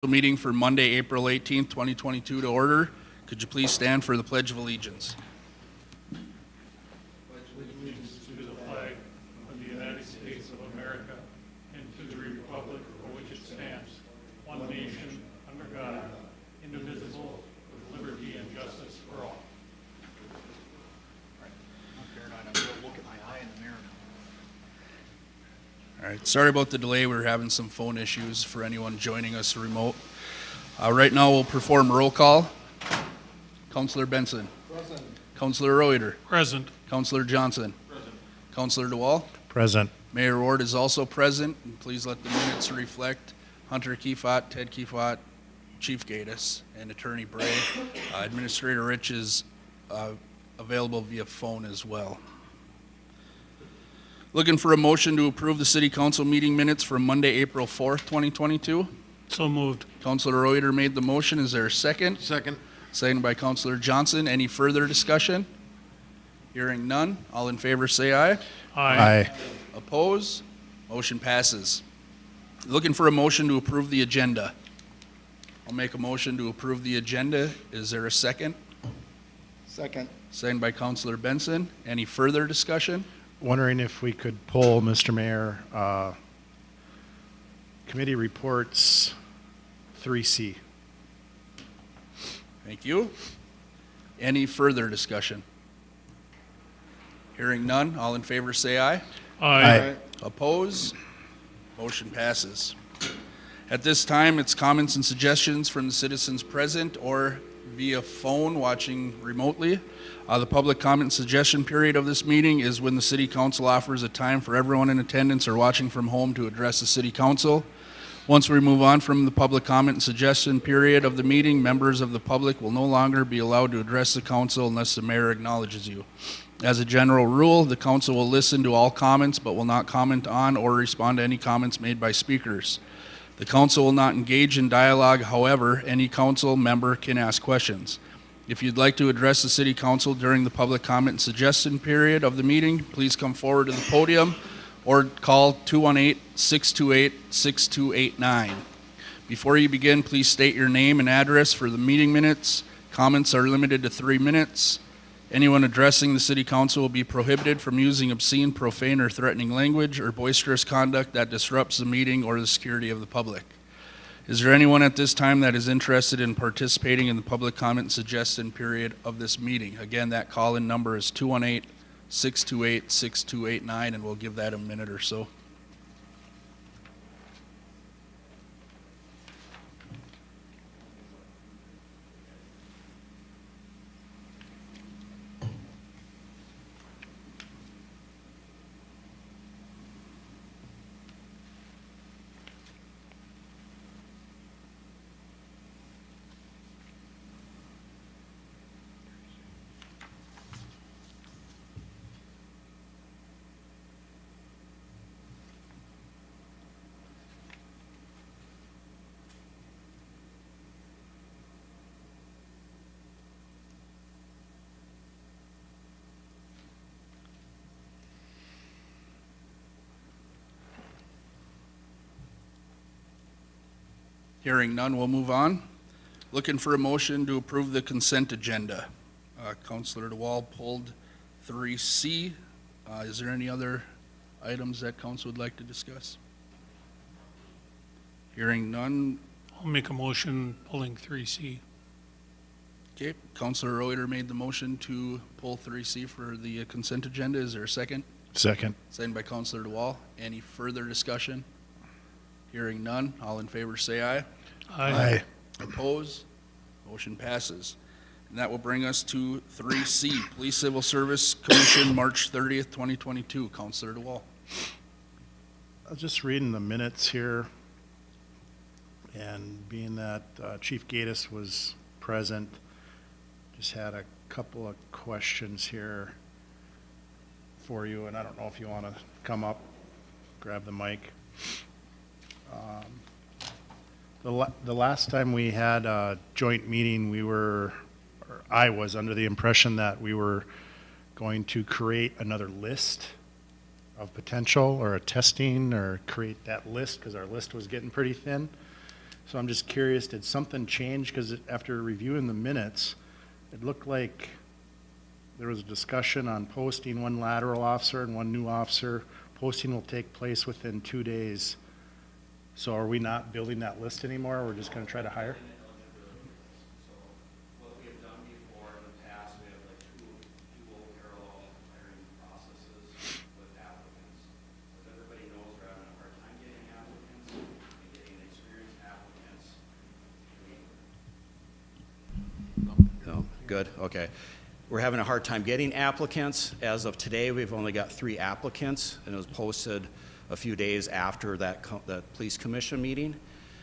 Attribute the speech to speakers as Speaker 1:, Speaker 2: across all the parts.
Speaker 1: Meeting for Monday, April 18th, 2022 to order. Could you please stand for the Pledge of Allegiance?
Speaker 2: Pledge allegiance to the flag of the United States of America and to the republic for which it stands, one nation, under God, indivisible, with liberty and justice for all.
Speaker 3: I'm going to look at my eye in the mirror now.
Speaker 1: All right, sorry about the delay. We're having some phone issues for anyone joining us remote. Right now we'll perform roll call. Councillor Benson.
Speaker 3: Present.
Speaker 1: Councillor Reuter.
Speaker 2: Present.
Speaker 1: Councillor Johnson.
Speaker 2: Present.
Speaker 1: Councillor DeWall.
Speaker 3: Present.
Speaker 1: Mayor Ward is also present. And please let the minutes reflect Hunter Kiefot, Ted Kiefot, Chief Gaddis, and Attorney Bray. Administrator Rich is available via phone as well. Looking for a motion to approve the City Council meeting minutes for Monday, April 4th, 2022.
Speaker 2: So moved.
Speaker 1: Councillor Reuter made the motion. Is there a second?
Speaker 3: Second.
Speaker 1: Seconded by Councillor Johnson. Any further discussion? Hearing none. All in favor say aye.
Speaker 2: Aye.
Speaker 1: Oppose? Motion passes. Looking for a motion to approve the agenda. I'll make a motion to approve the agenda. Is there a second?
Speaker 3: Second.
Speaker 1: Seconded by Councillor Benson. Any further discussion?
Speaker 4: Wondering if we could pull, Mr. Mayor, committee reports 3C.
Speaker 1: Thank you. Any further discussion? Hearing none. All in favor say aye.
Speaker 2: Aye.
Speaker 1: Oppose? Motion passes. At this time, it's comments and suggestions from the citizens present or via phone watching remotely. The public comment and suggestion period of this meeting is when the City Council offers a time for everyone in attendance or watching from home to address the City Council. Once we move on from the public comment and suggestion period of the meeting, members of the public will no longer be allowed to address the council unless the mayor acknowledges you. As a general rule, the council will listen to all comments but will not comment on or respond to any comments made by speakers. The council will not engage in dialogue. However, any council member can ask questions. If you'd like to address the City Council during the public comment and suggestion period of the meeting, please come forward to the podium or call 218-628-6289. Before you begin, please state your name and address for the meeting minutes. Comments are limited to 3 minutes. Anyone addressing the City Council will be prohibited from using obscene, profane, or threatening language or boisterous conduct that disrupts the meeting or the security of the public. Is there anyone at this time that is interested in participating in the public comment and suggestion period of this meeting? Again, that call-in number is 218-628-6289, and we'll give that a minute or so. Hearing none, we'll move on. Looking for a motion to approve the consent agenda. Councillor DeWall pulled 3C. Is there any other items that council would like to discuss? Hearing none.
Speaker 2: I'll make a motion pulling 3C.
Speaker 1: Okay, Councillor Reuter made the motion to pull 3C for the consent agenda. Is there a second?
Speaker 4: Second.
Speaker 1: Second by Councillor DeWall. Any further discussion? Hearing none. All in favor say aye.
Speaker 4: Aye.
Speaker 1: Opposed? Motion passes. And that will bring us to 3C, Police Civil Service Commission, March 30th, 2022. Councillor DeWall.
Speaker 4: I was just reading the minutes here, and being that Chief Gaddis was present, just had a couple of questions here for you, and I don't know if you want to come up, grab the mic. The last time we had a joint meeting, I was under the impression that we were going to create another list of potential or a testing or create that list because our list was getting pretty thin. So I'm just curious, did something change? Because after reviewing the minutes, it looked like there was a discussion on posting one lateral officer and one new officer. Posting will take place within 2 days. So are we not building that list anymore? We're just gonna try to hire?
Speaker 5: So what we have done before in the past, we have like two dual parallel hiring processes with applicants. As everybody knows, we're having a hard time getting applicants and getting experienced applicants. No, good, okay. We're having a hard time getting applicants. As of today, we've only got 3 applicants, and it was posted a few days after that police commission meeting.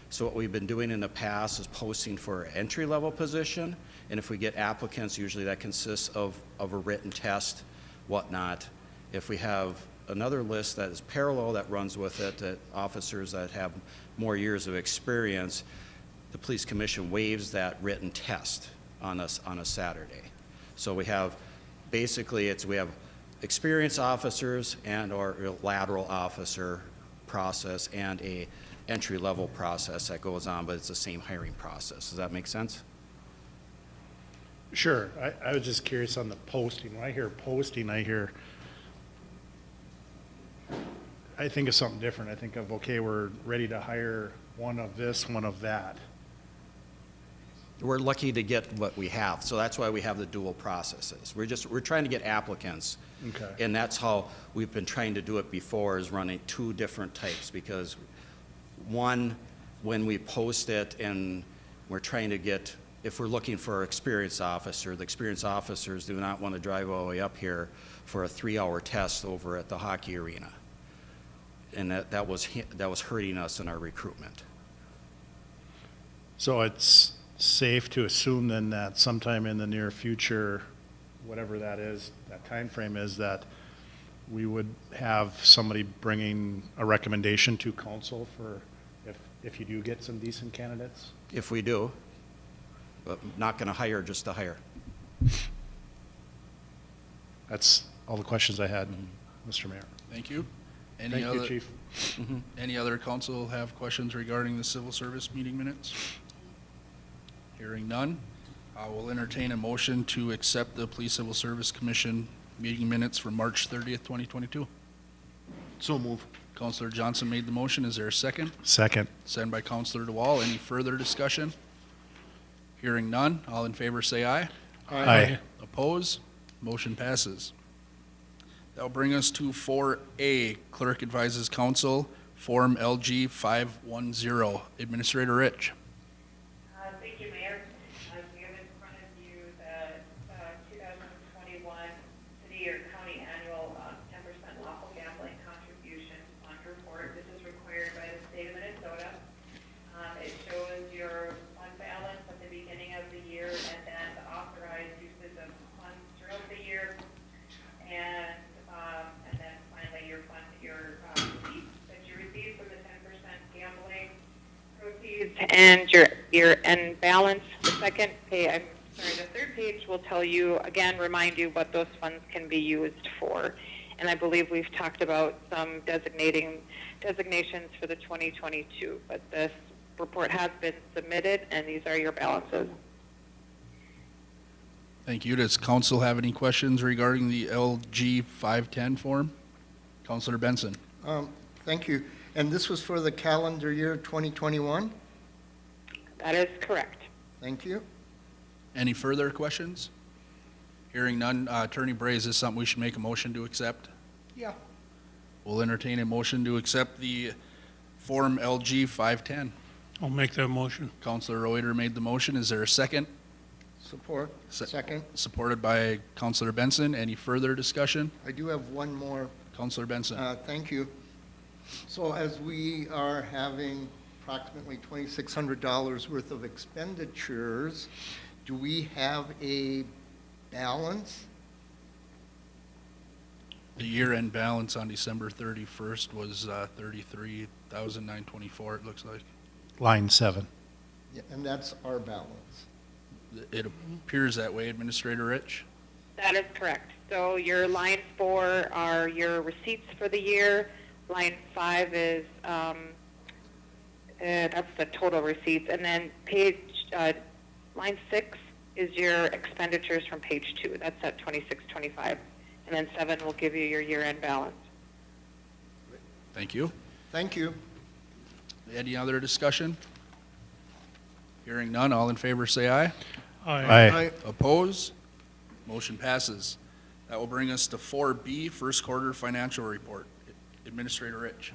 Speaker 5: So what we've been doing in the past is posting for an entry-level position, and if we get applicants, usually that consists of a written test, whatnot. If we have another list that is parallel that runs with it, that officers that have more years of experience, the police commission waives that written test on a Saturday. So we have, basically, we have experienced officers and or lateral officer process and a entry-level process that goes on, but it's the same hiring process. Does that make sense?
Speaker 4: Sure. I was just curious on the posting. When I hear posting, I think of something different. I think of, okay, we're ready to hire one of this, one of that.
Speaker 5: We're lucky to get what we have, so that's why we have the dual processes. We're trying to get applicants.
Speaker 4: Okay.
Speaker 5: And that's how we've been trying to do it before, is running 2 different types, because one, when we post it and we're trying to get, if we're looking for an experienced officer, the experienced officers do not want to drive all the way up here for a 3-hour test over at the hockey arena. And that was hurting us in our recruitment.
Speaker 4: So it's safe to assume then that sometime in the near future, whatever that is, that time frame is, that we would have somebody bringing a recommendation to council for if you do get some decent candidates?
Speaker 5: If we do, but not going to hire just to hire.
Speaker 4: That's all the questions I had, Mr. Mayor.
Speaker 1: Thank you.
Speaker 4: Thank you, Chief.
Speaker 1: Any other council have questions regarding the civil service meeting minutes? Hearing none, I will entertain a motion to accept the Police Civil Service Commission meeting minutes from March 30th, 2022.
Speaker 3: So move.
Speaker 1: Councilor Johnson made the motion. Is there a second?
Speaker 4: Second.
Speaker 1: Second by Councilor DeWall. Any further discussion? Hearing none, all in favor say aye.
Speaker 4: Aye.
Speaker 1: Oppose? Motion passes. That'll bring us to 4A, Clerk advises council, Form LG 510. Administrator Rich.
Speaker 6: Thank you, Mayor. We have in front of you the 2021 city or county annual 10% lawful gambling contribution fund report. This is required by the state of Minnesota. It shows your fund balance at the beginning of the year and then the authorized uses of funds throughout the year. And then finally your receipts that you receive from the 10% gambling proceeds and your end balance. The third page will tell you, again, remind you what those funds can be used for. And I believe we've talked about some designations for the 2022, but this report has been submitted and these are your balances.
Speaker 1: Thank you. Does council have any questions regarding the LG 510 form? Councilor Benson.
Speaker 3: Thank you. And this was for the calendar year 2021?
Speaker 6: That is correct.
Speaker 3: Thank you.
Speaker 1: Any further questions? Hearing none, Attorney Bray, is this something we should make a motion to accept?
Speaker 3: Yeah.
Speaker 1: We'll entertain a motion to accept the Form LG 510.
Speaker 2: I'll make that motion.
Speaker 1: Councilor Reuter made the motion. Is there a second?
Speaker 3: Support. Second.
Speaker 1: Supported by Councilor Benson. Any further discussion?
Speaker 3: I do have one more.
Speaker 1: Councilor Benson.
Speaker 3: Thank you. So as we are having approximately $2,600 worth of expenditures, do we have a balance?
Speaker 1: The year-end balance on December 31st was $33,924, it looks like.
Speaker 4: Line 7.
Speaker 3: Yeah, and that's our balance.
Speaker 1: It appears that way, Administrator Rich.
Speaker 6: That is correct. So your line 4 are your receipts for the year. Line 5 is that's the total receipts. And then line 6 is your expenditures from page 2. That's at 2625. And then 7 will give you your year-end balance.
Speaker 1: Thank you.
Speaker 3: Thank you.
Speaker 1: Any other discussion? Hearing none, all in favor say aye.
Speaker 4: Aye.
Speaker 1: Oppose? Motion passes. That will bring us to 4B, first quarter financial report. Administrator Rich.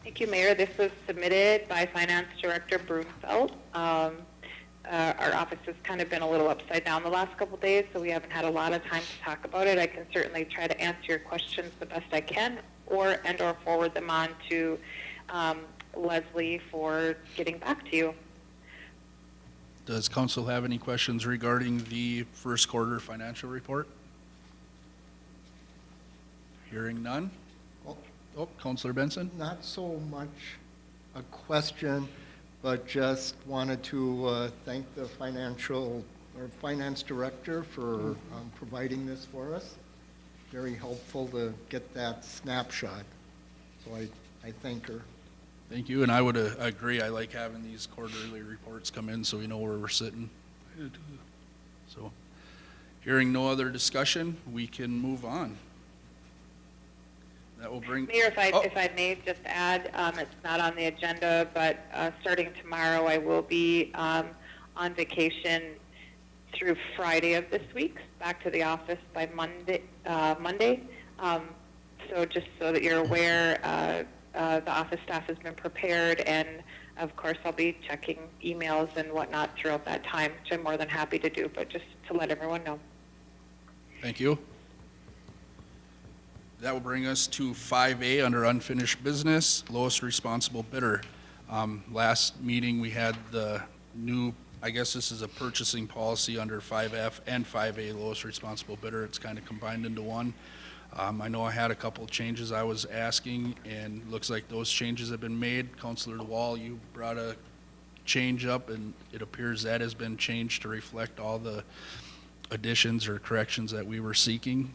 Speaker 6: Thank you, Mayor. This was submitted by Finance Director Brunfeld. Our office has kind of been a little upside down the last couple of days, so we haven't had a lot of time to talk about it. I can certainly try to answer your questions the best I can, or forward them on to Leslie for getting back to you.
Speaker 1: Does council have any questions regarding the first quarter financial report? Hearing none?
Speaker 3: Well,
Speaker 1: Oh, Councilor Benson?
Speaker 3: not so much a question, but just wanted to thank the finance director for providing this for us. Very helpful to get that snapshot. So I thank her.
Speaker 1: Thank you, and I would agree. I like having these quarterly reports come in so we know where we're sitting. So, hearing no other discussion, we can move on. That will bring...
Speaker 6: Mayor, if I may just add, it's not on the agenda, but starting tomorrow, I will be on vacation through Friday of this week, back to the office by Monday. So just so that you're aware, the office staff has been prepared, and of course I'll be checking emails and whatnot throughout that time, which I'm more than happy to do, but just to let everyone know.
Speaker 1: Thank you. That will bring us to 5A under unfinished business, lowest responsible bidder. Last meeting, we had the new, I guess this is a purchasing policy under 5F and 5A, lowest responsible bidder. It's kind of combined into one. I know I had a couple of changes I was asking, and looks like those changes have been made. Councilor DeWall, you brought a change up, and it appears that has been changed to reflect all the additions or corrections that we were seeking.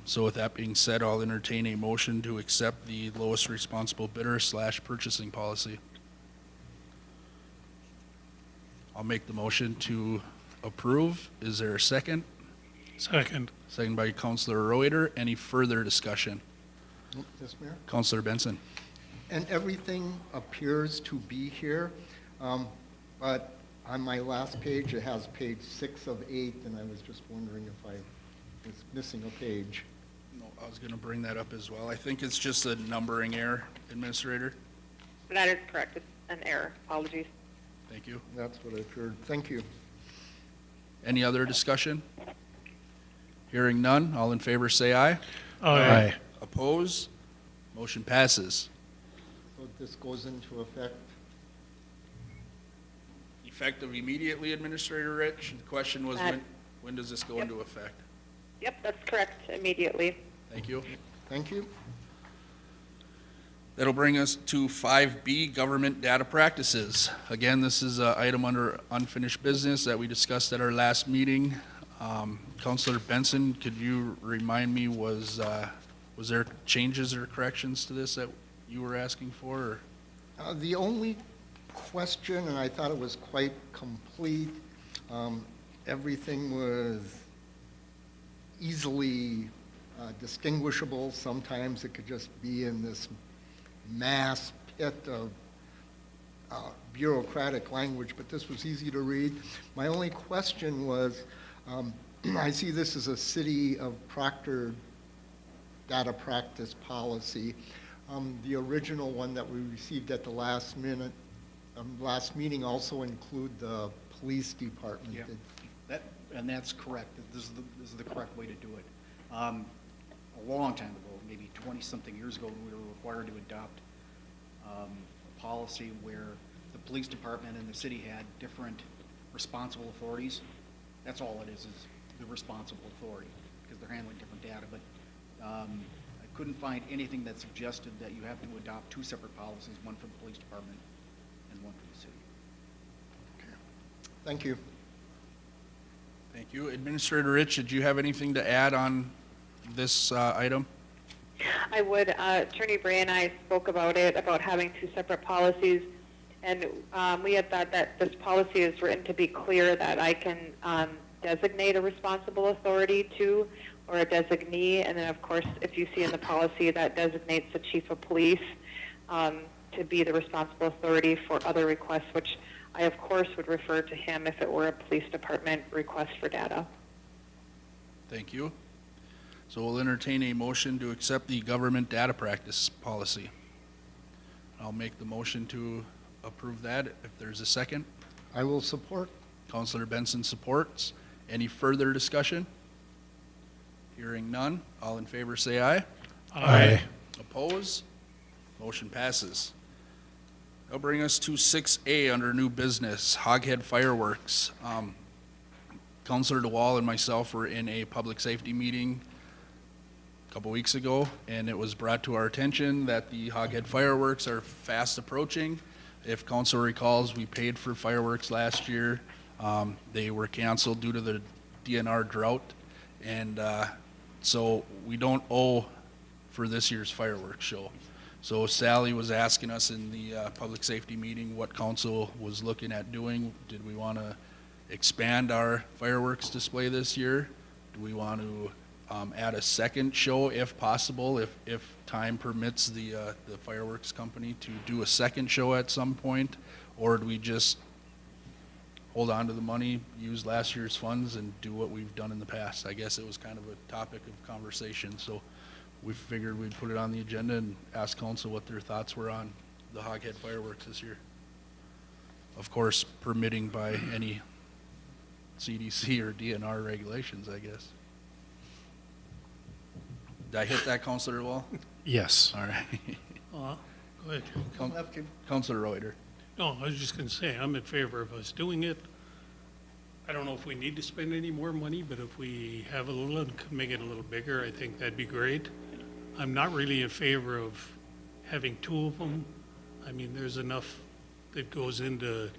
Speaker 1: So with that being said, I'll entertain a motion to accept the lowest responsible bidder / purchasing policy. I'll make the motion to approve. Is there a second?
Speaker 2: Second.
Speaker 1: Second by Councilor Reuter. Any further discussion?
Speaker 3: Yes, Mayor?
Speaker 1: Councilor Benson.
Speaker 3: And everything appears to be here, but on my last page, it has page 6 of 8, and I was just wondering if I was missing a page.
Speaker 1: No, I was going to bring that up as well. I think it's just a numbering error, Administrator.
Speaker 6: That is correct. It's an error. Apologies.
Speaker 1: Thank you.
Speaker 3: That's what I've heard. Thank you.
Speaker 1: Any other discussion? Hearing none, all in favor say aye.
Speaker 4: Aye.
Speaker 1: Oppose? Motion passes.
Speaker 3: So this goes into effect.
Speaker 1: Effective immediately, Administrator Rich? The question was, when does this go
Speaker 6: Yep.
Speaker 1: into effect?
Speaker 6: Yep, that's correct. Immediately.
Speaker 1: Thank you.
Speaker 3: Thank you.
Speaker 1: That'll bring us to 5B, government data practices. Again, this is an item under unfinished business that we discussed at our last meeting. Councilor Benson, could you remind me, was there changes or corrections to this that you were asking for? Or?
Speaker 3: The only question, and I thought it was quite complete, everything was easily distinguishable. Sometimes it could just be in this mass pit of bureaucratic language, but this was easy to read. My only question was, I see this as a City of Proctor data practice policy. The original one that we received at the last meeting also include the police department.
Speaker 7: Yeah, and that's correct. This is the correct way to do it. A long time ago, maybe 20-something years ago, we were required to adopt a policy where the police department and the city had different responsible authorities. That's all it is the responsible authority, because they're handling different data. But I couldn't find anything that suggested that you have to adopt two separate policies, one for the police department and one for the city.
Speaker 3: Okay. Thank you.
Speaker 1: Thank you. Administrator Rich, did you have anything to add on this item?
Speaker 6: I would. Attorney Bray and I spoke about it, about having two separate policies. And we had thought that this policy is written to be clear that I can designate a responsible authority to, or a designee, and then of course, if you see in the policy that designates the chief of police to be the responsible authority for other requests, which I of course would refer to him if it were a police department request for data.
Speaker 1: Thank you. So we'll entertain a motion to accept the government data practice policy. I'll make the motion to approve that if there's a second.
Speaker 3: I will support.
Speaker 1: Counselor Benson supports. Any further discussion? Hearing none. All in favor say aye.
Speaker 4: Aye.
Speaker 1: Oppose? Motion passes. That'll bring us to 6A under new business, Hoghead Fireworks. Counselor DeWall and myself were in a public safety meeting a couple weeks ago, and it was brought to our attention that the Hoghead Fireworks are fast approaching. If council recalls, we paid for fireworks last year. They were canceled due to the DNR drought, and so we don't owe for this year's fireworks show. So Sally was asking us in the public safety meeting what council was looking at doing. Did we want to expand our fireworks display this year? Do we want to add a second show if possible, if time permits the fireworks company to do a second show at some point? Or do we just hold on to the money, use last year's funds, and do what we've done in the past? I guess it was kind of a topic of conversation, so we figured we'd put it on the agenda and ask council what their thoughts were on the Hoghead fireworks this year. Of course, permitting by any CDC or DNR regulations, I guess. Did I hit that, Councilor Wall?
Speaker 4: Yes.
Speaker 1: All right.
Speaker 2: Go ahead.
Speaker 3: Left you.
Speaker 1: Councilor Reuter.
Speaker 2: No, I was just going to say, I'm in favor of us doing it. I don't know if we need to spend any more money, but if we have a little and can make it a little bigger, I think that'd be great. I'm not really in favor of having two of them. I mean, there's enough that goes into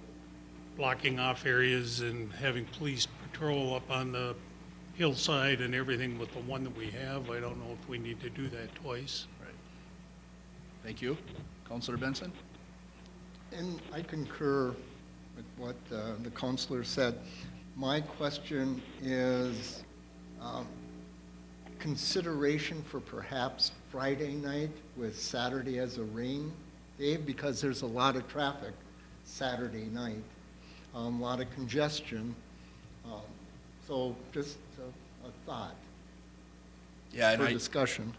Speaker 2: blocking off areas and having police patrol up on the hillside and everything with the one that we have. I don't know if we need to do that twice.
Speaker 1: Right. Thank you. Councilor Benson?
Speaker 3: And I concur with what the counselor said. My question is consideration for perhaps Friday night with Saturday as a rain day, because there's a lot of traffic Saturday night, a lot of congestion. So just a thought
Speaker 1: Yeah,
Speaker 3: for discussion.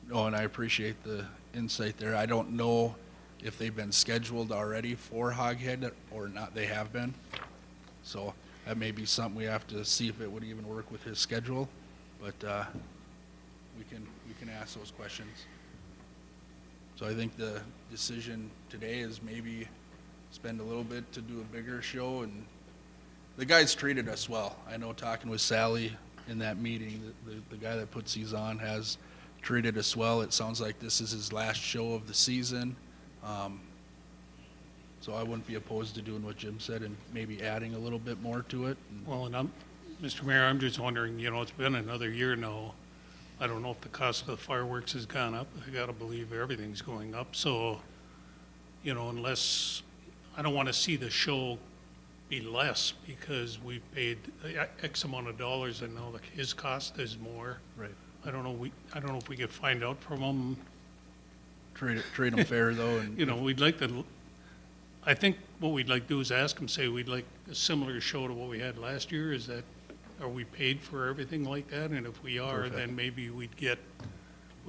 Speaker 1: No, and I appreciate the insight there. I don't know if they've been scheduled already for Hoghead or not. They have been. So that may be something we have to see if it would even work with his schedule, but we can ask those questions. So I think the decision today is maybe spend a little bit to do a bigger show, and the guys treated us well. I know, talking with Sally in that meeting, the guy that puts these on has treated us well. It sounds like this is his last show of the season. So I wouldn't be opposed to doing what Jim said and maybe adding a little bit more to it.
Speaker 2: Well, and Mr. Mayor, I'm just wondering, it's been another year now. I don't know if the cost of the fireworks has gone up. I gotta believe everything's going up. So, unless, I don't want to see the show be less because we paid X amount of dollars and now his cost is more.
Speaker 1: Right.
Speaker 2: I don't know if we could find out from him.
Speaker 1: Treat them fair though, and
Speaker 2: We'd like to, I think what we'd like to do is ask him, say, we'd like a similar show to what we had last year. Are we paid for everything like that? And if we are,
Speaker 1: Perfect.
Speaker 2: then maybe we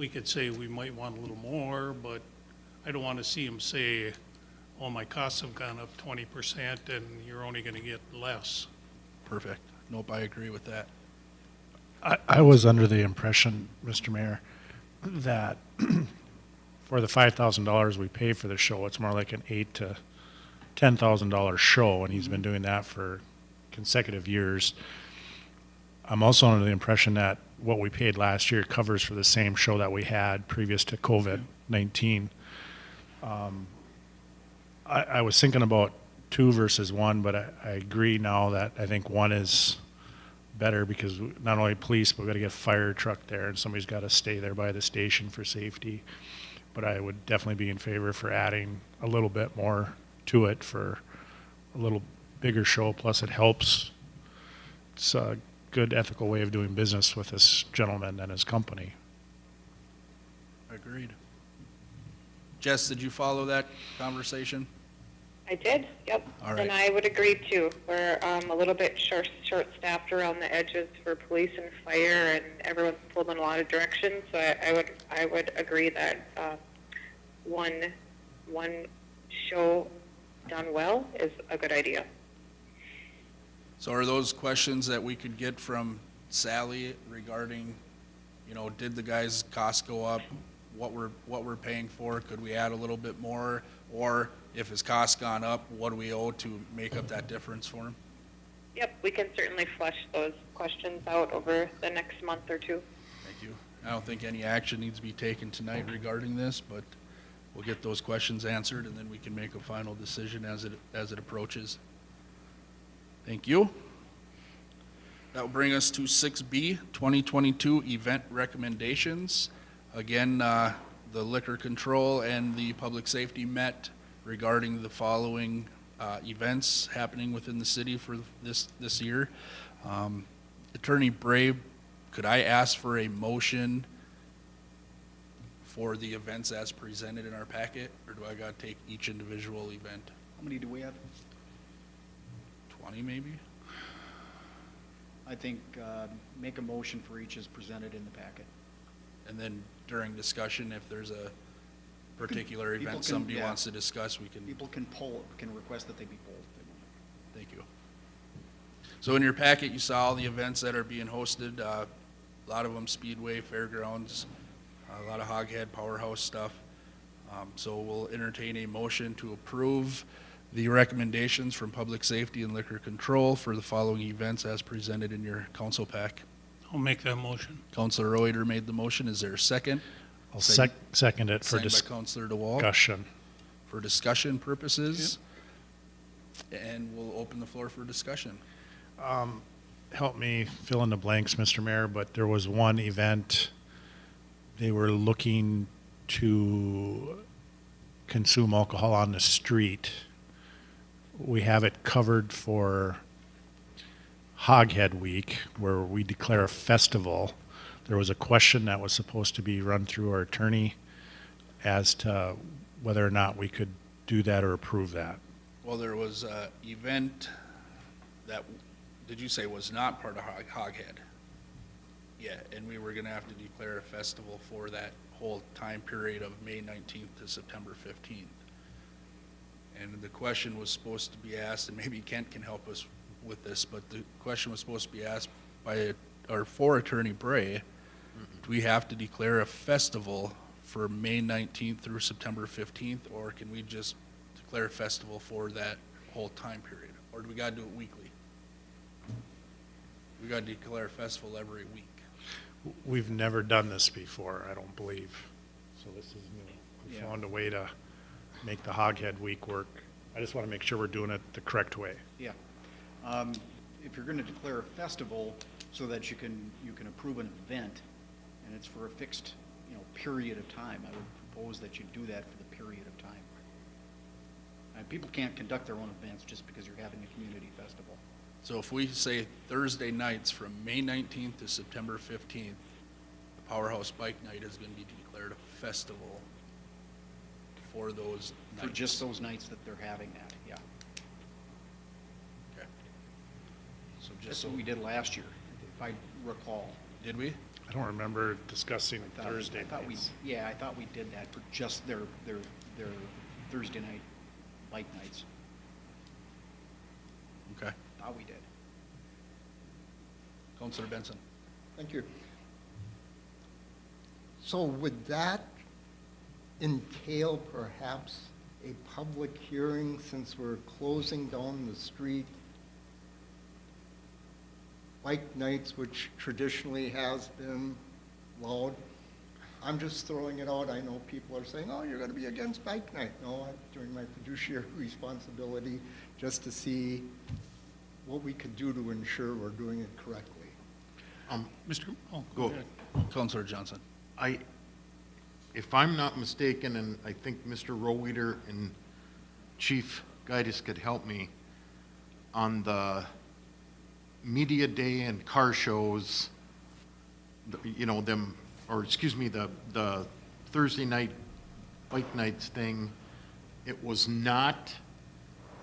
Speaker 2: could say we might want a little more, but I don't want to see him say, oh, my costs have gone up 20% and you're only going to get less.
Speaker 1: perfect. Nope, I agree with that.
Speaker 4: I was under the impression, Mr. Mayor, that for the $5,000 we pay for the show, it's more like an $8,000 to $10,000 show, and he's been doing that for consecutive years. I'm also under the impression that what we paid last year covers for the same show that we had previous to COVID-19. I was thinking about 2 versus 1, but I agree now that I think 1 is better because not only police, but we've got to get a fire truck there and somebody's got to stay there by the station for safety. But I would definitely be in favor for adding a little bit more to it for a little bigger show, plus it helps. It's a good ethical way of doing business with this gentleman and his company.
Speaker 1: Agreed. Jess, did you follow that conversation?
Speaker 6: I did, yep.
Speaker 1: All right.
Speaker 6: And I would agree too. We're a little bit short-staffed around the edges for police and fire, and everyone's pulled in a lot of directions. So I would agree that one show done well is a good idea.
Speaker 1: So are those questions that we could get from Sally regarding, did the guys' costs go up? What we're paying for? Could we add a little bit more? Or if his costs gone up, what do we owe to make up that difference for him?
Speaker 6: Yep, we can certainly flesh those questions out over the next month or two.
Speaker 1: Thank you. I don't think any action needs to be taken tonight regarding this, but we'll get those questions answered and then we can make a final decision as it approaches. Thank you. That will bring us to 6B, 2022 event recommendations. Again, the liquor control and the public safety met regarding the following events happening within the city for this year. Attorney Bray, could I ask for a motion for the events as presented in our packet, or do I got to take each individual event?
Speaker 7: How many do we have?
Speaker 1: 20 maybe?
Speaker 7: I think make a motion for each as presented in the packet.
Speaker 1: And then during discussion, if there's a particular
Speaker 7: People
Speaker 1: event
Speaker 7: can-
Speaker 1: somebody
Speaker 7: yeah.
Speaker 1: wants to discuss, we can.
Speaker 7: People can request that they be polled.
Speaker 1: Thank you. So in your packet, you saw all the events that are being hosted, a lot of them Speedway, Fairgrounds, a lot of Hoghead, Powerhouse stuff. So we'll entertain a motion to approve the recommendations from Public Safety and Liquor Control for the following events as presented in your council pack.
Speaker 2: I'll make that motion.
Speaker 1: Councilor Reuter made the motion. Is there a second?
Speaker 4: I'll second it for
Speaker 1: Second by Councilor DeWalt.
Speaker 4: discussion.
Speaker 1: For discussion purposes. And we'll open the floor for discussion.
Speaker 4: Help me fill in the blanks, Mr. Mayor, but there was one event, they were looking to consume alcohol on the street. We have it covered for Hoghead Week, where we declare a festival. There was a question that was supposed to be run through our attorney as to whether or not we could do that or approve that.
Speaker 1: Well, there was an event that, did you say was not part of Hoghead? Yeah, and we were gonna have to declare a festival for that whole time period of May 19th to September 15th. And the question was supposed to be asked, and maybe Kent can help us with this, but the question was supposed to be asked for Attorney Bray. Do we have to declare a festival for May 19th through September 15th, or can we just declare a festival for that whole time period? Or do we gotta do it weekly? We gotta declare a festival every week.
Speaker 4: We've never done this before, I don't believe. So this is new. We
Speaker 7: Yeah.
Speaker 4: found a way to make the Hoghead Week work. I just want to make sure we're doing it the correct way.
Speaker 7: Yeah. If you're going to declare a festival so that you can approve an event, and it's for a fixed, period of time, I would propose that you do that for the period of time. And people can't conduct their own events just because you're having a community festival.
Speaker 1: So if we say Thursday nights from May 19th to September 15th, the Powerhouse Bike Night is gonna be declared a festival for those
Speaker 7: For
Speaker 1: nights.
Speaker 7: just those nights that they're having that, yeah.
Speaker 1: Okay. So
Speaker 7: That's
Speaker 1: just
Speaker 7: what
Speaker 1: so,
Speaker 7: we did last year, if I recall.
Speaker 1: did we?
Speaker 4: I don't remember discussing
Speaker 7: I
Speaker 4: Thursday
Speaker 7: thought we-
Speaker 4: nights.
Speaker 7: Yeah, I thought we did that for just their Thursday night bike nights.
Speaker 1: Okay.
Speaker 7: Thought we did.
Speaker 1: Councilor Benson.
Speaker 3: Thank you. So would that entail perhaps a public hearing since we're closing down the street? Bike nights, which traditionally has been loud. I'm just throwing it out. I know people are saying, oh, you're going to be against bike night. No, I'm doing my fiduciary responsibility just to see what we could do to ensure we're doing it correctly.
Speaker 2: Mr. Oh,
Speaker 8: Go.
Speaker 2: go ahead.
Speaker 1: Councilor Johnson.
Speaker 8: If I'm not mistaken, and I think Mr. Roweeder and Chief Gaitis could help me, on the media day and car shows, you know, them, or excuse me, the Thursday night bike nights thing, it was not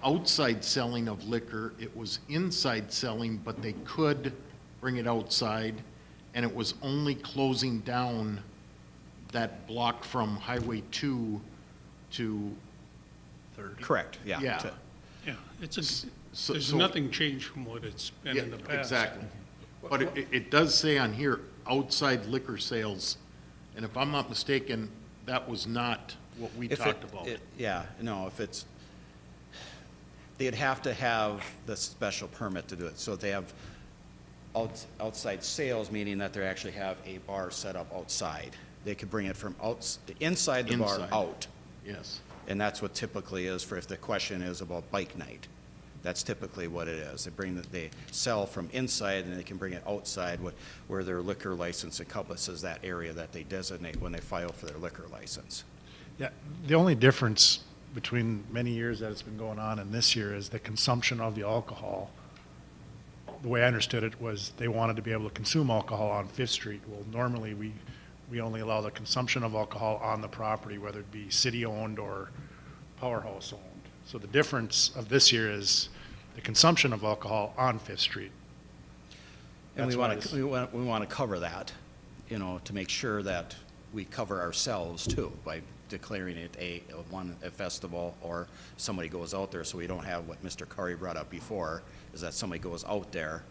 Speaker 8: outside selling of liquor, it was inside selling, but they could bring it outside, and it was only closing down that block from Highway 2 to,
Speaker 5: Correct, yeah.
Speaker 8: Yeah.
Speaker 2: Yeah, there's
Speaker 8: so-
Speaker 2: nothing changed from what it's been
Speaker 8: yeah,
Speaker 2: in the past.
Speaker 8: exactly. But it does say on here, outside liquor sales, and if I'm not mistaken, that was not what we
Speaker 5: If
Speaker 8: talked about.
Speaker 5: Yeah, no, if it's, they'd have to have the special permit to do it. So if they have outside sales, meaning that they actually have a bar set up outside. They could bring it from inside the bar
Speaker 8: Inside.
Speaker 5: out.
Speaker 8: Yes.
Speaker 5: And that's what typically is for if the question is about bike night. That's typically what it is. They sell from inside and they can bring it outside where their liquor license encompasses that area that they designate when they file for their liquor license.
Speaker 4: Yeah, the only difference between many years that it's been going on and this year is the consumption of the alcohol. The way I understood it was they wanted to be able to consume alcohol on Fifth Street. Well, normally we only allow the consumption of alcohol on the property, whether it be city-owned or powerhouse owned. So the difference of this year is the consumption of alcohol on Fifth Street.
Speaker 5: And we
Speaker 4: That's why
Speaker 5: want to cover that, you know, to make sure that we cover ourselves too by declaring it a festival, or somebody goes out there, so we don't have what Mr. Curry brought up before, is that somebody goes out there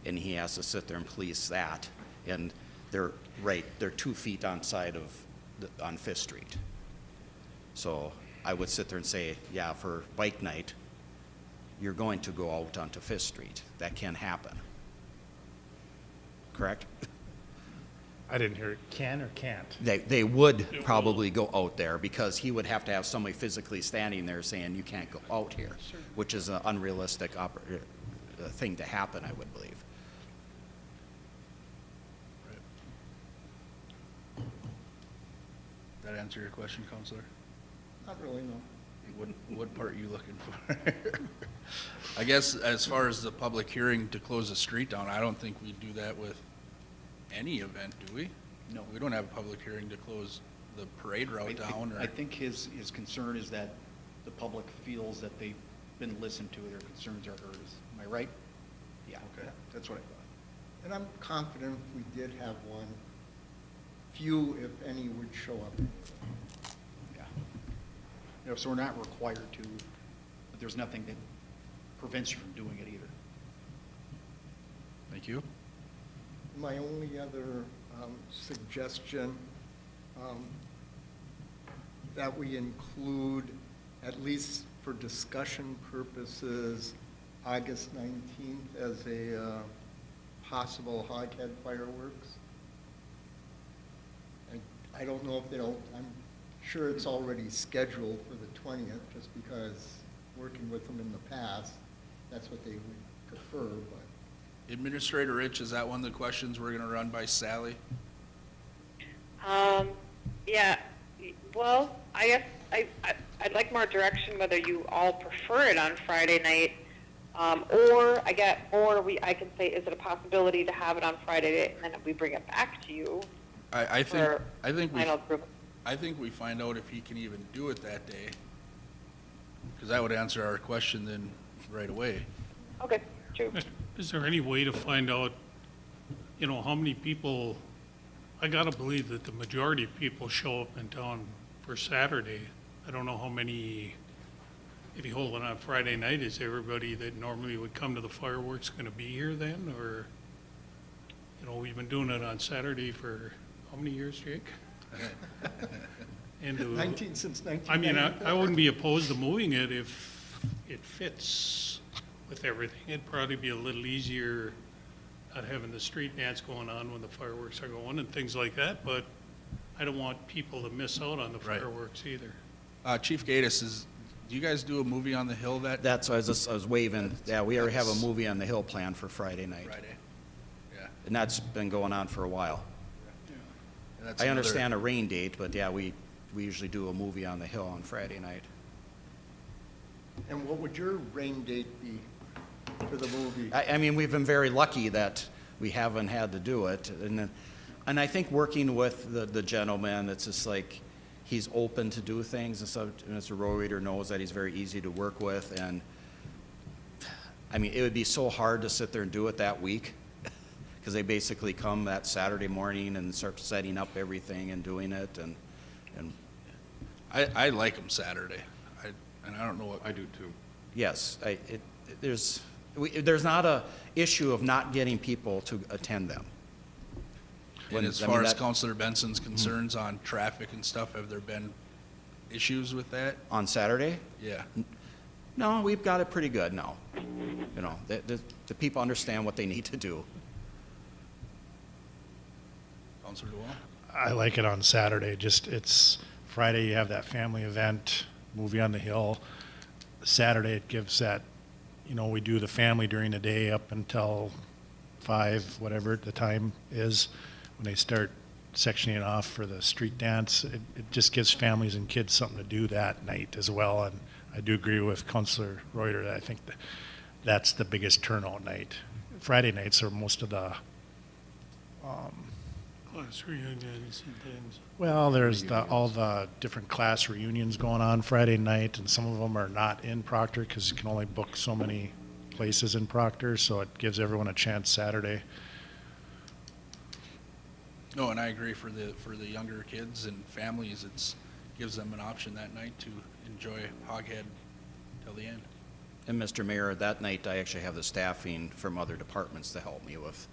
Speaker 5: and he has to sit there and police that, and they're 2 feet on Fifth Street. So I would sit there and say, yeah, for bike night, you're going to go out onto Fifth Street. That can happen. Correct?
Speaker 4: I didn't hear it. Can or can't?
Speaker 5: They would probably go out there because he would have to have somebody physically standing there saying, you can't go out here, which is an unrealistic thing to happen, I would believe.
Speaker 1: That answer your question, Counselor?
Speaker 3: Not really, no.
Speaker 1: What part are you looking for? I guess as far as the public hearing to close the street down, I don't think we do that with any event, do we?
Speaker 7: No.
Speaker 1: We don't have a public hearing to close the parade route down, or?
Speaker 7: I think his concern is that the public feels that they've been listened to, their concerns are heard. Am I right? Yeah.
Speaker 1: Okay.
Speaker 7: That's what I thought.
Speaker 3: And I'm confident if we did have one, few, if any, would show up.
Speaker 7: Yeah. You know, so we're not required to, but there's nothing that prevents you from doing it either.
Speaker 1: Thank you.
Speaker 3: My only other suggestion, that we include, at least for discussion purposes, August 19th as a possible Hoghead fireworks. I don't know if I'm sure it's already scheduled for the 20th, just because working with them in the past, that's what they would prefer, but.
Speaker 1: Administrator Rich, is that one of the questions we're gonna run by Sally?
Speaker 6: Yeah, well, I guess I'd like more direction whether you all prefer it on Friday night, or I can say, is it a possibility to have it on Friday night and then we bring it back to you
Speaker 1: I
Speaker 6: for
Speaker 1: think
Speaker 6: final approval?
Speaker 1: I think we find out if he can even do it that day, because that would answer our question then right away.
Speaker 6: Okay, true.
Speaker 2: Is there any way to find out, you know, how many people, I gotta believe that the majority of people show up in town for Saturday. I don't know how many, if you hold it on Friday night, is everybody that normally would come to the fireworks gonna be here then, or, you know, we've been doing it on Saturday for how many years, Jake? And
Speaker 3: Since
Speaker 2: I mean,
Speaker 3: 1990.
Speaker 2: I wouldn't be opposed to moving it if it fits with everything. It'd probably be a little easier not having the street dance going on when the fireworks are going and things like that, but I don't want people to miss out on the
Speaker 1: Right.
Speaker 2: fireworks either.
Speaker 1: Chief Gatis, do you guys do a movie on the Hill that
Speaker 5: That's, I was waving, yeah, we already have a movie on the Hill planned for Friday night.
Speaker 1: Friday? Yeah.
Speaker 5: And that's been going on for a while.
Speaker 1: And that's
Speaker 5: I
Speaker 1: another-
Speaker 5: understand a rain date, but yeah, we usually do a movie on the Hill on Friday night.
Speaker 3: And what would your rain date be for the movie?
Speaker 5: I mean, we've been very lucky that we haven't had to do it. And I think working with the gentleman, it's just like, he's open to do things, and so Mr. Roeder knows that he's very easy to work with, and I mean, it would be so hard to sit there and do it that week, because they basically come that Saturday morning and start setting up everything and doing it, and
Speaker 1: I like them Saturday. And I don't know what.
Speaker 8: I do too.
Speaker 5: yes, there's not a issue of not getting people to attend them.
Speaker 1: And as far as Councilor Benson's concerns on traffic and stuff, have there been issues with that?
Speaker 5: On Saturday?
Speaker 1: Yeah.
Speaker 5: No, we've got it pretty good now. You know, the people understand what they need to do.
Speaker 1: Councilor DeWall?
Speaker 4: I like it on Saturday, just, it's Friday, you have that family event, movie on the hill. Saturday, it gives that, you know, we do the family during the day up until 5, whatever the time is. When they start sectioning it off for the street dance, it just gives families and kids something to do that night as well. And I do agree with Councilor Reuter that I think that's the biggest turnout night. Friday nights are most of the,
Speaker 2: Class reunions and things.
Speaker 4: well, there's all the different class reunions going on Friday night, and some of them are not in Proctor because you can only book so many places in Proctor, so it gives everyone a chance Saturday.
Speaker 1: No, and I agree for the younger kids and families, gives them an option that night to enjoy Hoghead till the end.
Speaker 5: And Mr. Mayor, that night I actually have the staffing from other departments to help me with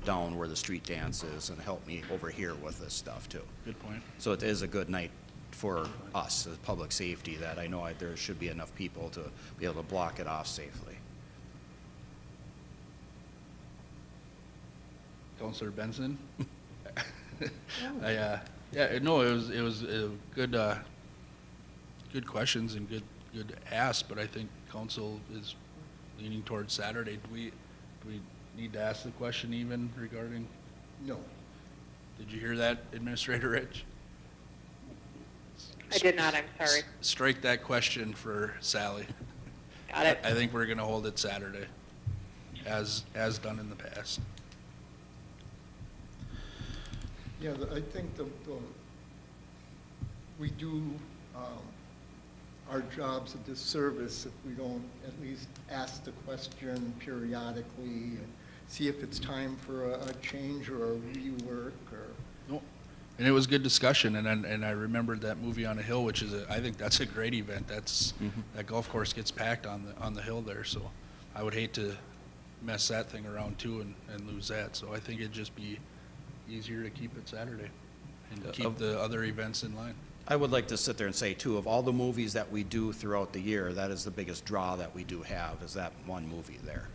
Speaker 5: down where the street dance is and help me over here with this stuff too.
Speaker 1: Good point.
Speaker 5: So it is a good night for us as public safety that I know there should be enough people to be able to block it off safely.
Speaker 1: Councilor Benson? Yeah, no, it was good, good questions and good ask, but I think council is leaning towards Saturday. Do we need to ask the question even regarding,
Speaker 3: No.
Speaker 1: did you hear that, Administrator Rich?
Speaker 6: I did not, I'm sorry.
Speaker 1: Strike that question for Sally.
Speaker 6: Got it.
Speaker 1: I think we're gonna hold it Saturday, as done in the past.
Speaker 3: Yeah, I think we do our jobs a disservice if we don't at least ask the question periodically and see if it's time for a change or a rework or.
Speaker 1: No. And it was good discussion, and I remembered that movie on a hill, which is I think that's a great event. That golf course gets packed on the hill there, so I would hate to mess that thing around too and lose that. So I think it'd just be easier to keep it Saturday and keep the other events in line.
Speaker 5: I would like to sit there and say too, of all the movies that we do throughout the year, that is the biggest draw that we do have, is that one movie there.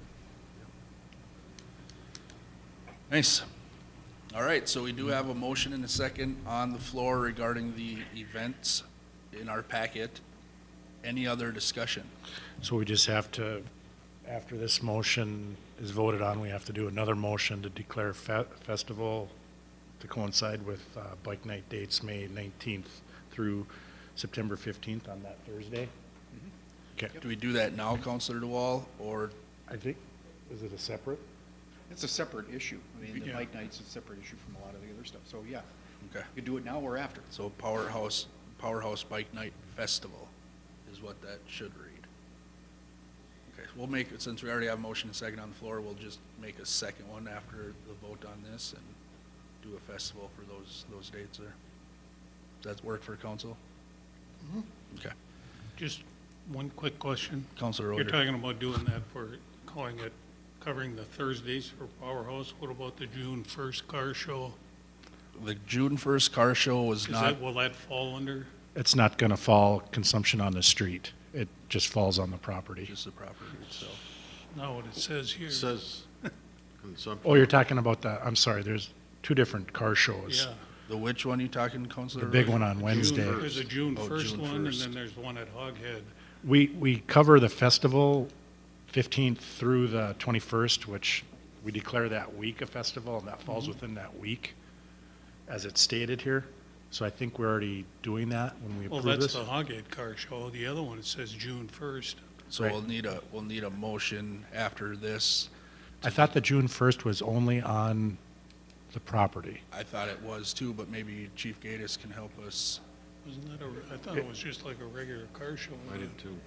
Speaker 1: Nice. All right, so we do have a motion and a second on the floor regarding the events in our packet. Any other discussion?
Speaker 4: So we just have to, after this motion is voted on, we have to do another motion to declare festival to coincide with bike night dates, May 19th through September 15th on that Thursday. Okay.
Speaker 1: Do we do that now, Councilor DeWall, or
Speaker 4: I think, is it a separate?
Speaker 7: It's a separate issue. I mean, the
Speaker 2: Yeah.
Speaker 7: bike night's a separate issue from a lot of the other stuff. So, yeah,
Speaker 1: okay?
Speaker 7: you could do it now or after.
Speaker 1: So Powerhouse Bike Night Festival is what that should read. Okay, we'll make it, since we already have a motion and second on the floor, we'll just make a second one after the vote on this and do a festival for those dates there. Does that work for council? Okay.
Speaker 2: Just one quick question.
Speaker 1: Councilor
Speaker 2: You're
Speaker 1: Roeder.
Speaker 2: talking about doing that for, calling it, covering the Thursdays for Powerhouse. What about the June 1st car show?
Speaker 1: The June 1st car show was
Speaker 2: Is
Speaker 1: not,
Speaker 2: that, will that fall under?
Speaker 4: It's not going to fall consumption on the street. It just falls on the property.
Speaker 1: just the property itself.
Speaker 2: Not what it says here.
Speaker 8: It says consumption.
Speaker 4: Oh, you're talking about the, I'm sorry, there's two different car shows.
Speaker 2: Yeah.
Speaker 1: The which one you talking, Councilor?
Speaker 4: The big
Speaker 1: Roeder?
Speaker 4: one on Wednesday.
Speaker 2: There's a June
Speaker 1: Oh,
Speaker 2: 1st
Speaker 1: June
Speaker 2: one, and
Speaker 1: 1st.
Speaker 2: then there's one at Hoghead.
Speaker 4: We cover the festival 15th through the 21st, which we declare that week a festival, and that falls within that week, as it's stated here. So I think we're already doing that when we
Speaker 2: Well,
Speaker 4: approve
Speaker 2: that's
Speaker 4: this.
Speaker 2: the Hoghead car show. The other one, it says June 1st.
Speaker 1: So
Speaker 4: Right.
Speaker 1: we'll need a motion after this.
Speaker 4: I thought the June 1st was only on the property.
Speaker 1: I thought it was too, but maybe Chief Gaddis can help us.
Speaker 2: Wasn't that I thought it was just like a regular car show. I did too.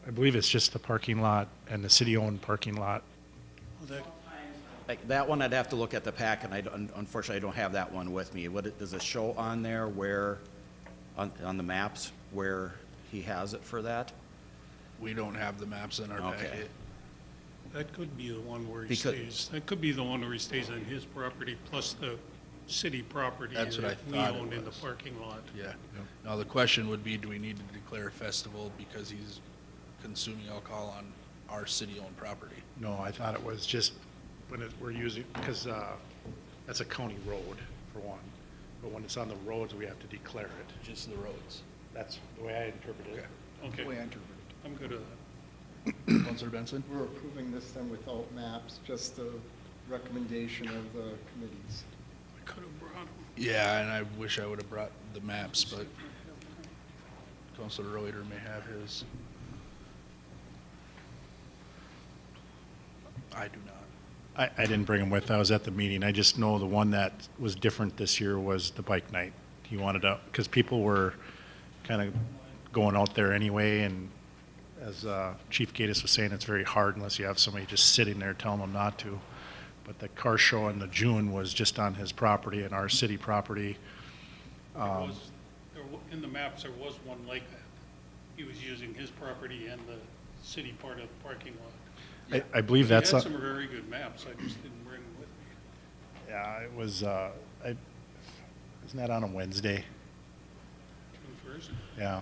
Speaker 4: I believe it's just the parking lot and the city-owned parking lot.
Speaker 5: Like, that one, I'd have to look at the pack, and unfortunately, I don't have that one with me. Does it show on there where, on the maps, where he has it for that?
Speaker 1: We don't have the maps in our
Speaker 5: Okay.
Speaker 1: packet.
Speaker 2: That could be the one where he
Speaker 5: Because-
Speaker 2: stays. That could be the one where he stays on his property plus the city property
Speaker 1: That's what I
Speaker 2: that we
Speaker 1: thought it
Speaker 2: owned in the
Speaker 1: was.
Speaker 2: parking lot.
Speaker 1: Yeah. Now, the question would be, do we need to declare a festival because he's consuming alcohol on our city-owned property?
Speaker 4: No, I thought it was just when we're using, because that's a county road, for one. But when it's on the roads, we have to declare it.
Speaker 1: Just the roads.
Speaker 4: That's the way I interpreted it.
Speaker 2: Okay,
Speaker 7: The way I interpret it.
Speaker 2: I'm good with that.
Speaker 1: Counselor Benson?
Speaker 3: We're approving this then without maps, just the recommendation of the committees.
Speaker 2: I could have brought him.
Speaker 1: Yeah, and I wish I would have brought the maps, but Counselor Reuter may have his. I do not.
Speaker 4: I didn't bring him with, I was at the meeting. I just know the one that was different this year was the bike night. He wanted to, because people were kind of going out there anyway, and as Chief Gaddis was saying, it's very hard unless you have somebody just sitting there telling them not to. But the car show in the June was just on his property and our city property.
Speaker 2: In the maps, there was one like that. He was using his property and the city part of the parking lot.
Speaker 4: I believe
Speaker 2: He had
Speaker 4: that's,
Speaker 2: some very good maps, I just didn't bring them with me.
Speaker 4: yeah, it was, isn't that on a Wednesday?
Speaker 2: June 1st.
Speaker 4: Yeah.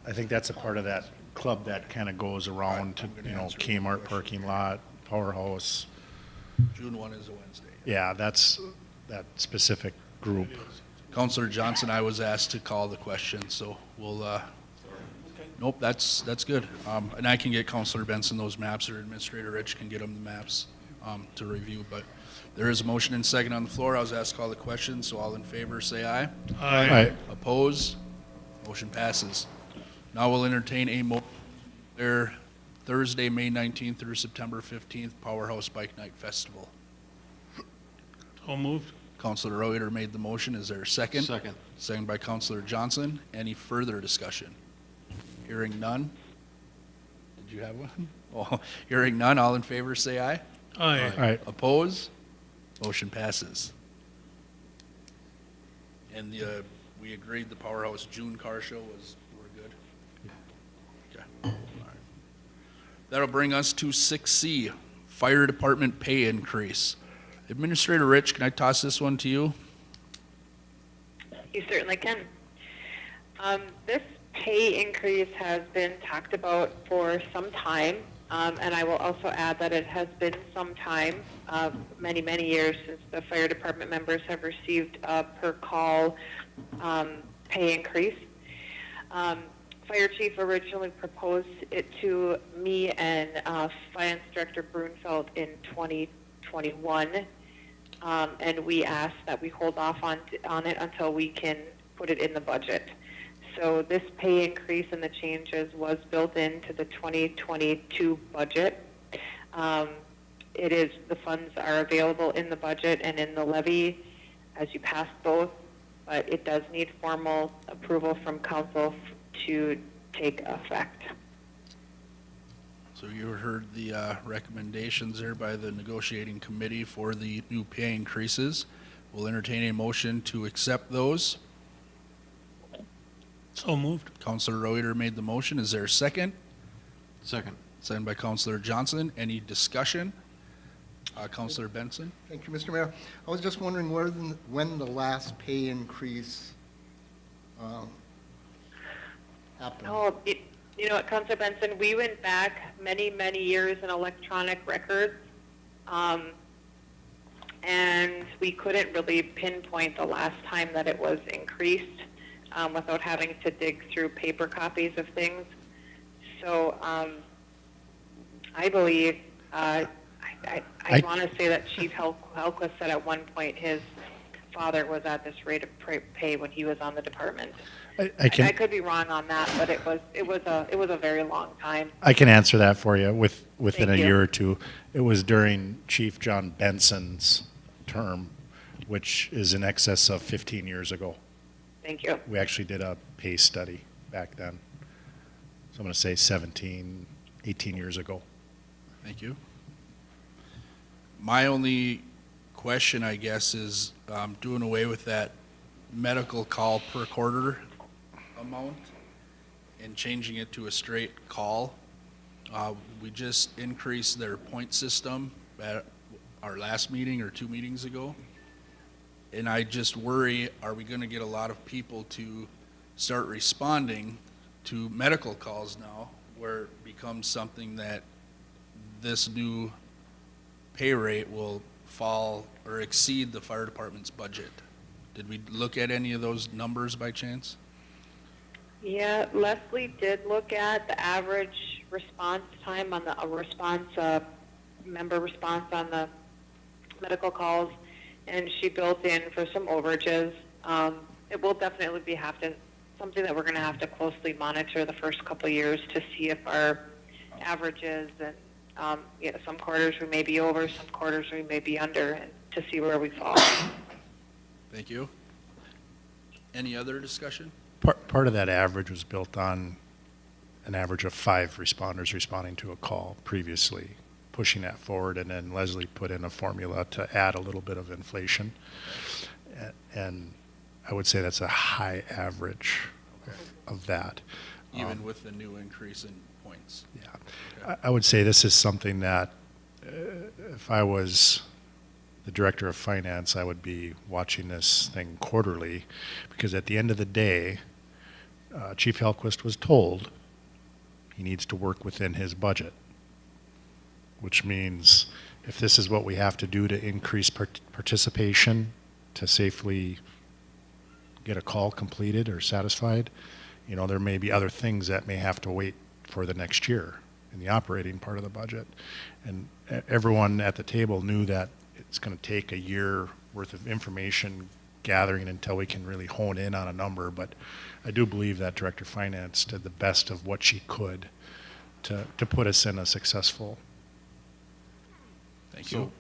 Speaker 4: I think that's a part of that club that kind of goes around to,
Speaker 1: I'm gonna
Speaker 4: you know,
Speaker 1: answer the
Speaker 4: Kmart
Speaker 1: question.
Speaker 4: parking lot, Powerhouse.
Speaker 1: June 1 is a Wednesday.
Speaker 4: Yeah, that's that specific group.
Speaker 2: It is.
Speaker 1: Counselor Johnson, I was asked to call the question, so we'll, nope, that's good. And I can get Counselor Benson those maps, or Administrator Rich can get him the maps to review, but there is a motion and second on the floor. I was asked to call the question, so all in favor, say aye.
Speaker 4: Aye.
Speaker 1: Oppose? Motion passes. Now we'll entertain a motion for Thursday, May 19th through September 15th, Powerhouse Bike Night Festival.
Speaker 2: So moved.
Speaker 1: Counselor Reuter made the motion. Is there a second?
Speaker 8: Second.
Speaker 1: Second by Counselor Johnson. Any further discussion? Hearing none. Did you have one? Oh, hearing none. All in favor, say aye.
Speaker 2: Aye.
Speaker 4: All right,
Speaker 1: Oppose? Motion passes. And we agreed the Powerhouse June car show we're good? Okay. All right. That'll bring us to 6C, Fire Department pay increase. Administrator Rich, can I toss this one to you?
Speaker 6: You certainly can. This pay increase has been talked about for some time, and I will also add that it has been some time, many, many years since the fire department members have received a per call pay increase. Fire chief originally proposed it to me and Finance Director Brunfeld in 2021. And we asked that we hold off on it until we can put it in the budget. So this pay increase and the changes was built into the 2022 budget. The funds are available in the budget and in the levy as you pass both, but it does need formal approval from council to take effect.
Speaker 1: So you heard the recommendations there by the negotiating committee for the new pay increases. We'll entertain a motion to accept those.
Speaker 2: So moved.
Speaker 1: Counselor Reuter made the motion. Is there a second?
Speaker 8: Second.
Speaker 1: Second by Counselor Johnson. Any discussion? Counselor Benson?
Speaker 3: Thank you, Mr. Mayor. I was just wondering when the last pay increase happened.
Speaker 6: Oh, you know what, Councilor Benson, we went back many, many years in electronic records, and we couldn't really pinpoint the last time that it was increased without having to dig through paper copies of things. So I believe, I want to say that Chief Helquist said at one point his father was at this rate of pay when he was on the department.
Speaker 4: I
Speaker 6: I
Speaker 4: can,
Speaker 6: could be wrong on that, but it was a very long time.
Speaker 4: I can answer that for you within
Speaker 6: Thank
Speaker 4: a
Speaker 6: you.
Speaker 4: year or two. It was during Chief John Benson's term, which is in excess of 15 years ago.
Speaker 6: Thank you.
Speaker 4: We actually did a pay study back then. So I'm going to say 17, 18 years ago.
Speaker 1: Thank you. My only question, I guess, is doing away with that medical call per quarter amount and changing it to a straight call. We just increased their point system at our last meeting or 2 meetings ago. And I just worry, are we gonna get a lot of people to start responding to medical calls now, where it becomes something that this new pay rate will fall or exceed the fire department's budget? Did we look at any of those numbers by chance?
Speaker 6: Yeah, Leslie did look at the average response time on the member response on the medical calls, and she built in for some overages. It will definitely be something that we're going to have to closely monitor the first couple of years to see if our averages and some quarters we may be over, some quarters we may be under, and to see where we fall.
Speaker 1: Thank you. Any other discussion?
Speaker 4: Part of that average was built on an average of 5 responders responding to a call previously, pushing that forward, and then Leslie put in a formula to add a little bit of inflation. And I would say that's a high average of that.
Speaker 1: Even with the new increase in points?
Speaker 4: Yeah. I would say this is something that if I was the director of finance, I would be watching this thing quarterly, because at the end of the day, Chief Hellquist was told he needs to work within his budget, which means if this is what we have to do to increase participation to safely get a call completed or satisfied, there may be other things that may have to wait for the next year in the operating part of the budget. And everyone at the table knew that it's going to take a year worth of information gathering until we can really hone in on a number. But I do believe that Director of Finance did the best of what she could to put us in a successful.
Speaker 1: Thank you.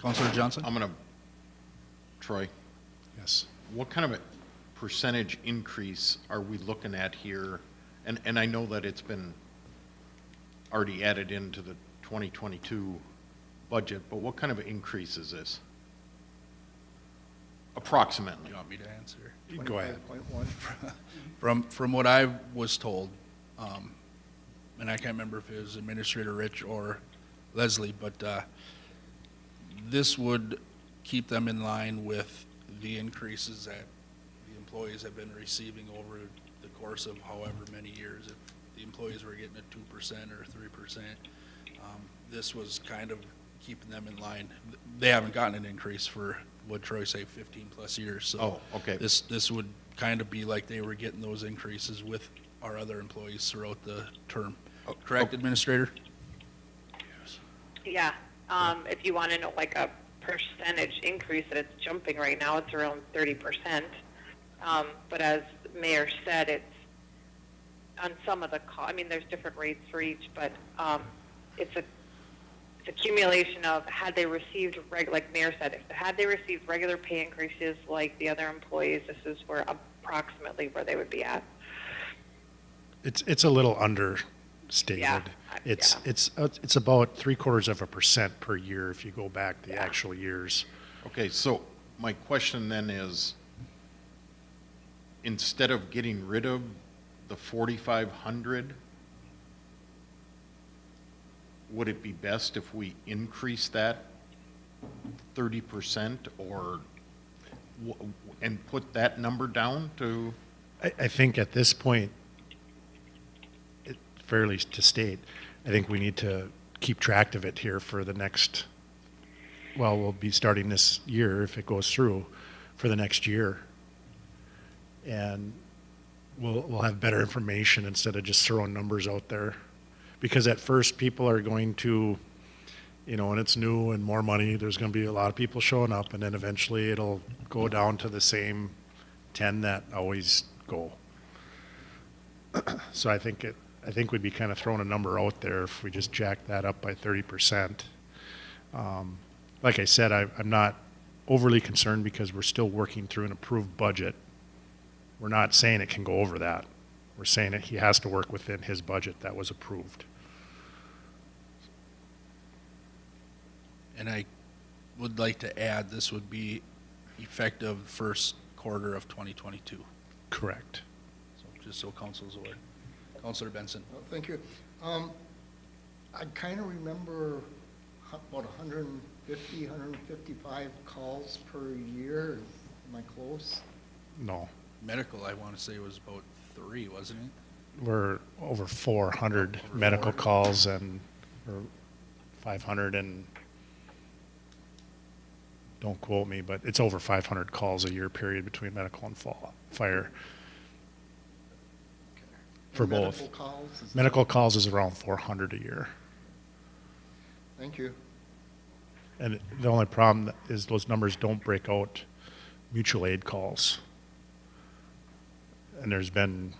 Speaker 1: Councilor Johnson?
Speaker 8: I'm going to, Troy,
Speaker 4: Yes.
Speaker 8: what kind of a percentage increase are we looking at here? And I know that it's been already added into the 2022 budget, but what kind of an increase is this? Approximately.
Speaker 1: You want me to answer?
Speaker 4: Go ahead.
Speaker 3: 25.1.
Speaker 1: From what I was told, and I can't remember if it was Administrator Rich or Leslie, but this would keep them in line with the increases that the employees have been receiving over the course of however many years. If the employees were getting a 2% or 3%, this was kind of keeping them in line. They haven't gotten an increase for, what Troy say, 15 plus years. So
Speaker 8: Oh, okay.
Speaker 1: this would kind of be like they were getting those increases with our other employees throughout the term. Correct, Administrator?
Speaker 6: Yeah, if you want to know like a percentage increase that it's jumping right now, it's around 30%. But as Mayor said, it's on some of the there's different rates for each, but it's a accumulation of had they received like Mayor said, had they received regular pay increases like the other employees, this is where approximately where they would be at.
Speaker 4: It's a little understated.
Speaker 6: Yeah,
Speaker 4: It's about 0.75% per year if you go back the actual years.
Speaker 8: Okay, so my question then is, instead of getting rid of the 4,500, would it be best if we increase that 30% and put that number down to?
Speaker 4: I think at this point, fairly to state, I think we need to keep track of it here for the next, we'll be starting this year if it goes through for the next year. And we'll have better information instead of just throwing numbers out there. Because at first people are going to, you know, and it's new and more money, there's gonna be a lot of people showing up, and then eventually it'll go down to the same 10 that always go. So I think we'd be kind of throwing a number out there if we just jack that up by 30%. Like I said, I'm not overly concerned because we're still working through an approved budget. We're not saying it can go over that. We're saying that he has to work within his budget that was approved.
Speaker 1: And I would like to add, this would be effective first quarter of 2022.
Speaker 4: Correct.
Speaker 1: So just so council's aware. Councilor Benson.
Speaker 3: Well, thank you. I kind of remember about 150, 155 calls per year. Am I close?
Speaker 4: No,
Speaker 1: Medical, I want to say was about 3, wasn't it?
Speaker 4: we're over 400
Speaker 1: Over
Speaker 4: medical
Speaker 1: 400.
Speaker 4: calls and or 500 and, don't quote me, but it's over 500 calls a year period between medical and fire. For
Speaker 3: And
Speaker 4: both.
Speaker 3: Medical calls? Is that-
Speaker 4: Medical calls is around 400 a year.
Speaker 3: Thank you.
Speaker 4: And the only problem is those numbers don't break out mutual aid calls. And there's been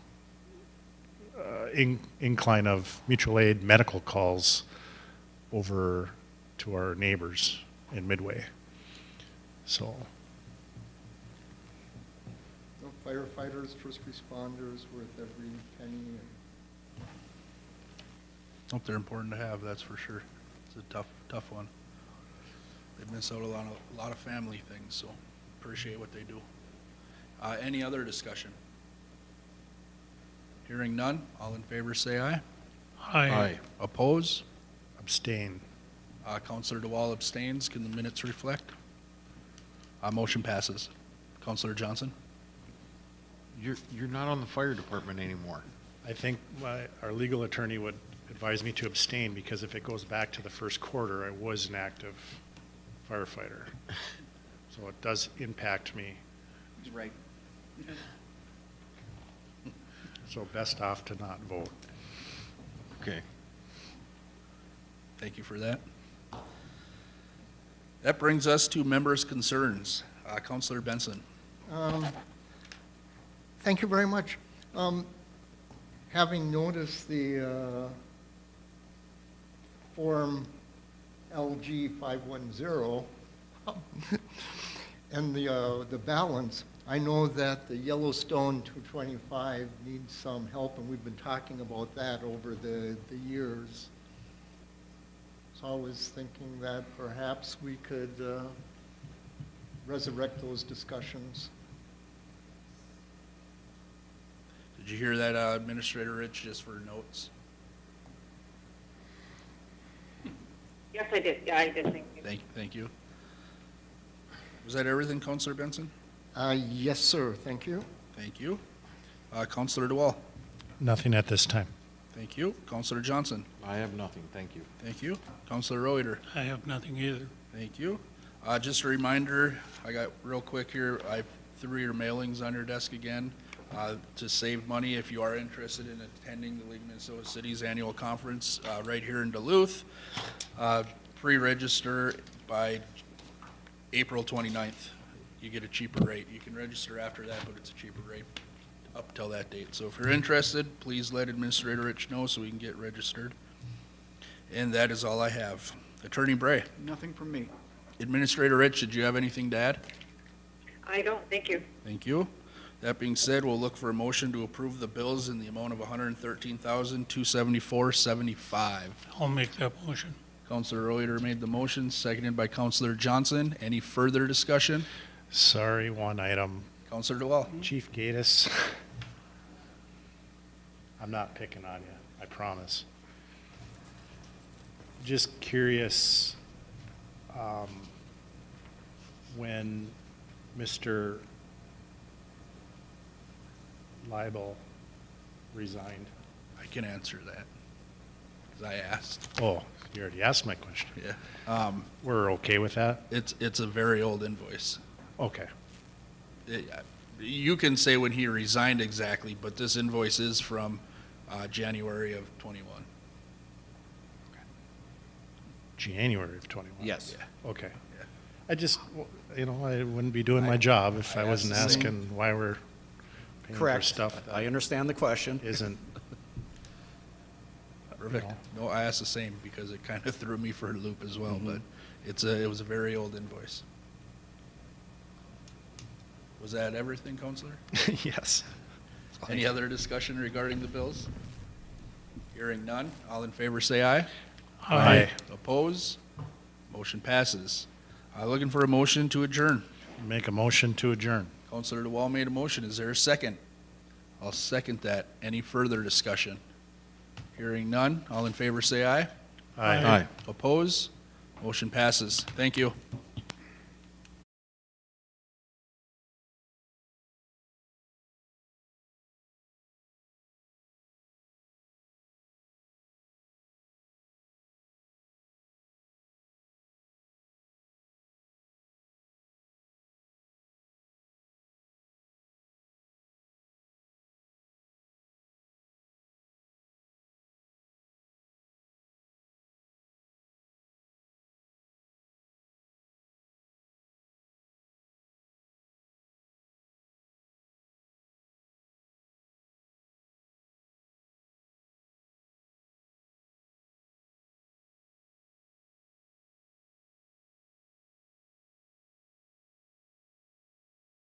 Speaker 4: incline of mutual aid medical calls over to our neighbors in Midway. So,
Speaker 3: No, firefighters, first responders, worth every penny.
Speaker 1: Hope they're important to have, that's for sure. It's a tough one. They miss out a lot of family things, so appreciate what they do. Any other discussion? Hearing none, all in favor say aye.
Speaker 2: Aye.
Speaker 1: Oppose?
Speaker 4: abstain.
Speaker 1: Councilor DeWall abstains. Can the minutes reflect? Motion passes. Councilor Johnson?
Speaker 8: You're not on the fire department anymore.
Speaker 4: I think our legal attorney would advise me to abstain because if it goes back to the first quarter, I was an active firefighter. So it does impact me.
Speaker 7: He's right.
Speaker 4: So best off to not vote.
Speaker 8: Okay.
Speaker 1: Thank you for that. That brings us to members' concerns. Councilor Benson.
Speaker 3: Thank you very much. Having noticed the Form LG 510 and the balance, I know that the Yellowstone 225 needs some help, and we've been talking about that over the years. So I was thinking that perhaps we could resurrect those discussions.
Speaker 1: Did you hear that, Administrator Rich, just for notes?
Speaker 6: Yes, I did. Yeah, I did. Thank you.
Speaker 1: Thank you. Was that everything, Councilor Benson?
Speaker 3: Yes, sir. Thank you.
Speaker 1: Thank you. Councilor DeWall?
Speaker 4: Nothing at this time.
Speaker 1: Thank you. Councilor Johnson?
Speaker 8: I have nothing, thank you.
Speaker 1: Thank you. Councilor Reuter?
Speaker 2: I have nothing either.
Speaker 1: Thank you. Just a reminder, I got real quick here, I threw your mailings on your desk again. To save money, if you are interested in attending the League of Minnesota Cities Annual Conference right here in Duluth, pre-register by April 29th. You get a cheaper rate. You can register after that, but it's a cheaper rate up till that date. So if you're interested, please let Administrator Rich know so we can get registered. And that is all I have. Attorney Bray.
Speaker 7: Nothing from me.
Speaker 1: Administrator Rich, did you have anything to add?
Speaker 6: I don't. Thank you.
Speaker 1: Thank you. That being said, we'll look for a motion to approve the bills in the amount of $113,274.75.
Speaker 2: I'll make that motion.
Speaker 1: Councilor Reuter made the motion, seconded by Councilor Johnson. Any further discussion?
Speaker 4: Sorry, one item.
Speaker 1: Councilor DeWall.
Speaker 4: Chief Gaddis, I'm not picking on you, I promise. Just curious, when Mr. Leibel resigned.
Speaker 1: I can answer that, because I asked.
Speaker 4: Oh, you already asked my question.
Speaker 1: Yeah.
Speaker 4: We're okay with that?
Speaker 1: It's a very old invoice.
Speaker 4: Okay.
Speaker 1: You can say when he resigned exactly, but this invoice is from January of '21.
Speaker 4: January of 21?
Speaker 5: Yes.
Speaker 4: Okay. I just, I wouldn't be doing my job if I wasn't
Speaker 1: asked the same.
Speaker 4: asking why we're paying for
Speaker 5: Correct.
Speaker 4: stuff
Speaker 5: I
Speaker 4: that
Speaker 5: understand the question.
Speaker 4: isn't.
Speaker 1: Perfect. No, I asked the same because it kind of threw me for a loop as well, but it was a very old invoice. Was that everything, Counselor?
Speaker 4: Yes.
Speaker 1: Any other discussion regarding the bills? Hearing none, all in favor say aye.
Speaker 4: Aye.
Speaker 1: Oppose? Motion passes. Looking for a motion to adjourn.
Speaker 4: Make a motion to adjourn.
Speaker 1: Counselor DeWall made a motion. Is there a second? I'll second that. Any further discussion? Hearing none, all in favor say aye.
Speaker 4: Aye.
Speaker 1: Oppose? Motion passes. Thank you.